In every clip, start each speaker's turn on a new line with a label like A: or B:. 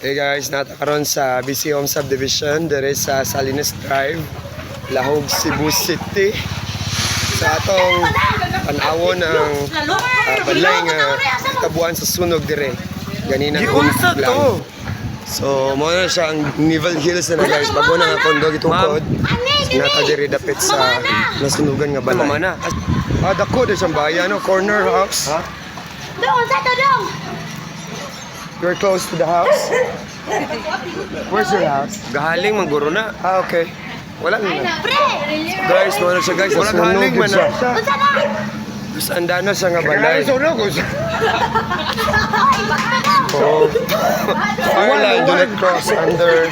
A: Hey guys, natakaroon sa BC Home Subdivision dire sa Salinas Drive, Lahog, Cebu City. Sa atong panawon ng balay nga tabuan sa sunog dire. Ganina
B: Giunsa to.
A: So, mo na siya ang Nivel Hills na guys, bago na nga kondo gitungkod. Nata dire dapit sa nasunugan nga balay.
B: Mana?
A: Dako de siyang bayan, no? Corner house.
B: Ha?
C: Dong, sa to dong.
A: You're close to the house? Where's your house?
B: Gahaling mangguro na.
A: Okay. Wala na.
C: Pre.
A: Guys, mo na siya guys.
B: Wala
A: nasunog
B: galing man
A: siya.
C: Unsa na?
A: Gusto anda na siya nga balay.
B: sunog.
A: Oh. Fire line do not cross under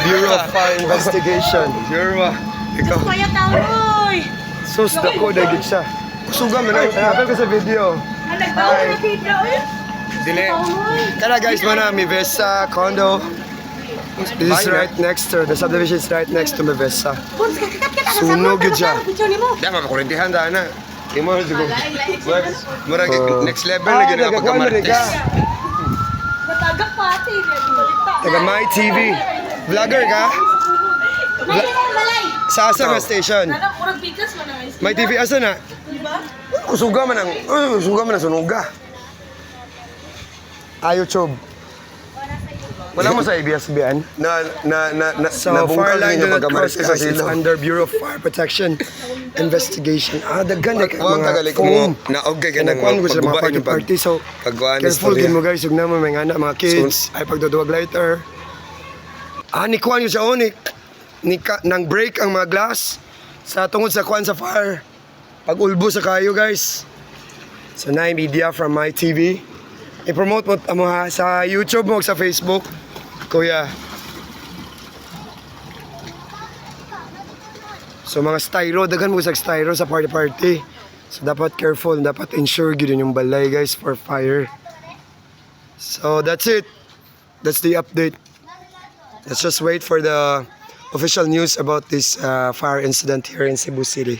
A: Bureau of Fire Investigation.
B: Sure ba?
A: Ikaw.
C: Kuya taoy.
A: Sus, dako dagit siya. Kusuga man ang napel ko sa video.
C: Nagdaon na kita oy.
A: Dili. Kaya guys, mana Mivesa condo. This is right next to the subdivision is right next to Mivesa. Sunog yun siya.
B: Di ba makurintihan da na.
A: Di mo siguro.
B: Murag
A: Oh.
B: next level na gina pagka Martes.
C: Matagak pati.
A: Taga My TV. Vlogger ka?
C: Malay.
A: Sa asa nga station?
C: Nana urag bigas man ang
A: My TV asa na?
C: Diba?
A: Kusuga man ang sunuga. YouTube. Wala mo sa ABS-CBN? So, fire line do not cross
B: sa
A: guys. It's
B: silo.
A: under Bureau of Fire Protection Investigation. Daghan na
B: Wag
A: mga
B: tagalik
A: foam.
B: mo. Naog kay ganang
A: Nagkuhan ko sa mga
B: paggubain yung
A: party-party. So,
B: pagkuhan
A: careful din mo guys. Huwag naman may anak, mga kids. Ay pagduduwag lighter. Ni kuhan yun siya nang break ang mga glass sa tungod sa kuhan sa fire. Pag ulbo sa kayo guys. So, na media from My TV. I-promote mo ha sa YouTube mo, sa Facebook. Kuya. So mga styro, daghan mo sa styro sa party-party. So dapat careful, dapat ensure gid yung balay guys for fire. So that's it. That's the update. Let's just wait for the official news about this fire incident here in Cebu City.